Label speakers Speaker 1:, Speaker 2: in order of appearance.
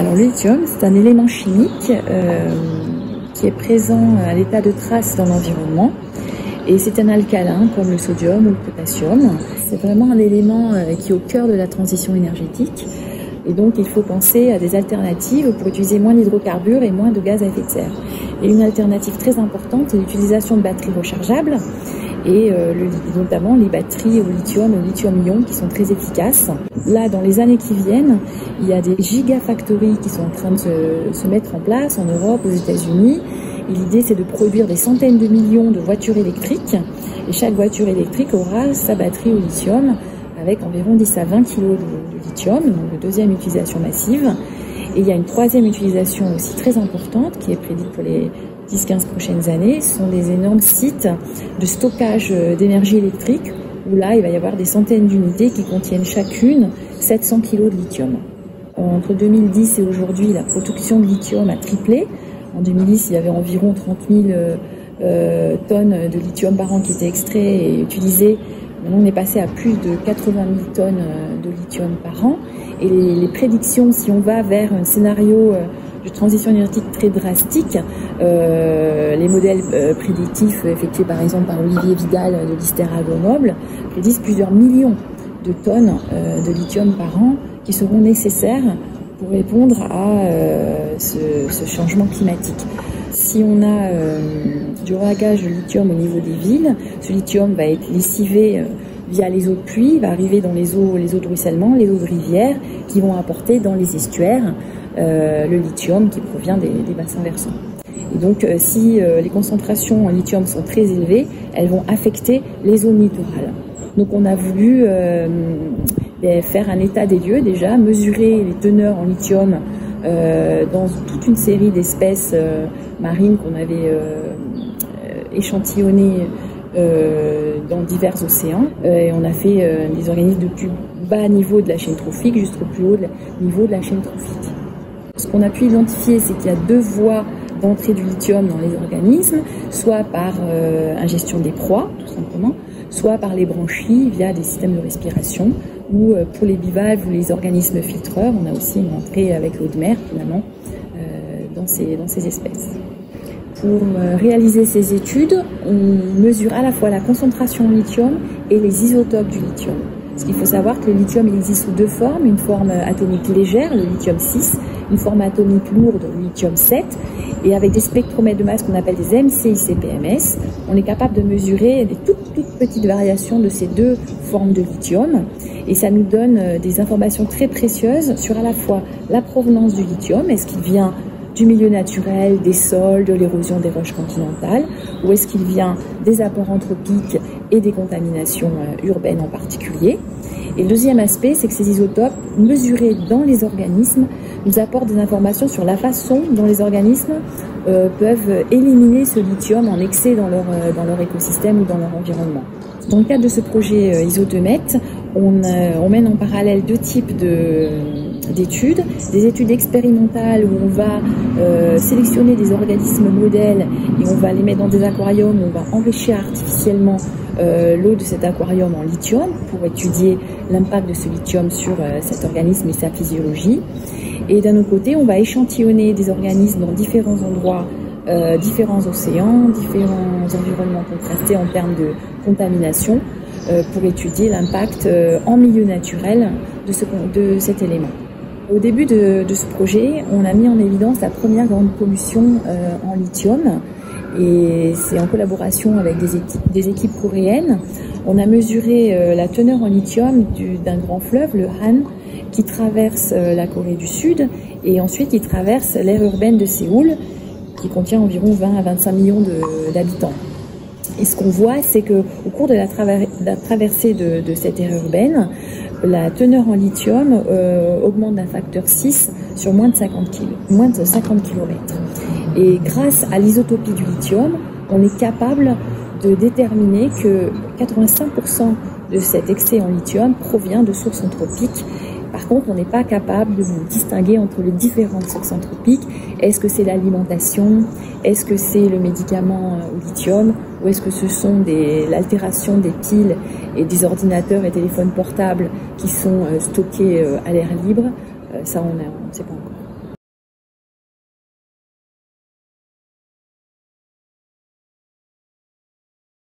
Speaker 1: Alors le lithium, c'est un élément chimique qui est présent à l'état de trace dans l'environnement. Et c'est un alcalin comme le sodium ou le potassium. C'est vraiment un élément qui est au cœur de la transition énergétique. Et donc il faut penser à des alternatives pour utiliser moins d'hydrocarbures et moins de gaz à effet de serre. Et une alternative très importante, c'est l'utilisation de batteries rechargeables et notamment les batteries au lithium-ion qui sont très efficaces. Là, dans les années qui viennent, il y a des gigafactories qui sont en train de se mettre en place en Europe, aux États-Unis. Et l'idée, c'est de produire des centaines de millions de voitures électriques. Et chaque voiture électrique aura sa batterie au lithium avec environ 10 à 20 kg de lithium, donc de deuxième utilisation massive. Et il y a une troisième utilisation aussi très importante qui est prédite pour les 10-15 prochaines années. Ce sont des énormes sites de stockage d'énergie électrique où là, il va y avoir des centaines d'unités qui contiennent chacune 700 kg de lithium. Entre 2010 et aujourd'hui, la production de lithium a triplé. En 2010, il y avait environ 30 000 tonnes de lithium par an qui étaient extraits et utilisés. Maintenant, on est passé à plus de 80 000 tonnes de lithium par an. Et les prédictions, si on va vers un scénario de transition énergétique très drastique, les modèles prédictifs effectués par exemple par Olivier Vidal de l'ISTER à Grenoble prédisent plusieurs millions de tonnes de lithium par an qui seront nécessaires pour répondre à ce changement climatique. Si on a du rackage de lithium au niveau des villes, ce lithium va être lessivé via les eaux de pluie, va arriver dans les eaux de ruissellement, les eaux de rivière, qui vont apporter dans les estuaires le lithium qui provient des bassins versants. Et donc si les concentrations en lithium sont très élevées, elles vont affecter les zones littorales. Donc on a voulu faire un état des lieux déjà, mesurer les teneurs en lithium dans toute une série d'espèces marines qu'on avait échantillonnées dans divers océans. Et on a fait des organismes de plus bas niveau de la chaîne trophique jusqu'au plus haut niveau de la chaîne trophique. Ce qu'on a pu identifier, c'est qu'il y a deux voies d'entrée du lithium dans les organismes, soit par ingestion des proies, tout simplement, soit par les branchies via des systèmes de respiration, ou pour les bivalves ou les organismes filtreurs, on a aussi une entrée avec l'eau de mer, finalement, dans ces espèces. Pour réaliser ces études, on mesure à la fois la concentration en lithium et les isotopes du lithium. Parce qu'il faut savoir que le lithium il existe sous deux formes, une forme atomique légère, le lithium 6, une forme atomique lourde, le lithium 7, et avec des spectromètres de masse qu'on appelle des MCIC-PMS, on est capable de mesurer des toutes petites variations de ces deux formes de lithium, et ça nous donne des informations très précieuses sur à la fois la provenance du lithium, est-ce qu'il vient du milieu naturel, des sols, de l'érosion des roches continentales, ou est-ce qu'il vient des apports anthropiques et des contaminations urbaines en particulier. Et le deuxième aspect, c'est que ces isotopes mesurés dans les organismes nous apportent des informations sur la façon dont les organismes peuvent éliminer ce lithium en excès dans leur écosystème ou dans leur environnement. Dans le cadre de ce projet ISO2MET, on mène en parallèle deux types d'études, des études expérimentales où on va sélectionner des organismes modèles et on va les mettre dans des aquariums où on va enrichir artificiellement l'eau de cet aquarium en lithium pour étudier l'impact de ce lithium sur cet organisme et sa physiologie. Et d'un autre côté, on va échantillonner des organismes dans différents endroits, différents océans, différents environnements contrastés en termes de contamination pour étudier l'impact en milieu naturel de cet élément. Au début de ce projet, on a mis en évidence la première grande pollution en lithium et c'est en collaboration avec des équipes coréennes. On a mesuré la teneur en lithium d'un grand fleuve, le Han, qui traverse la Corée du Sud et ensuite qui traverse l'aire urbaine de Séoul qui contient environ 20 à 25 millions d'habitants. Et ce qu'on voit, c'est qu'au cours de la traversée de cette aire urbaine, la teneur en lithium augmente d'un facteur 6 sur moins de 50 km. Et grâce à l'isotopie du lithium, on est capable de déterminer que 85% de cet excès en lithium provient de sources anthropiques. Par contre, on n'est pas capable de distinguer entre les différentes sources anthropiques. Est-ce que c'est l'alimentation? Est-ce que c'est le médicament au lithium? Ou est-ce que ce sont l'altération des piles et des ordinateurs et téléphones portables qui sont stockés à l'air libre? Ça, on ne sait pas encore.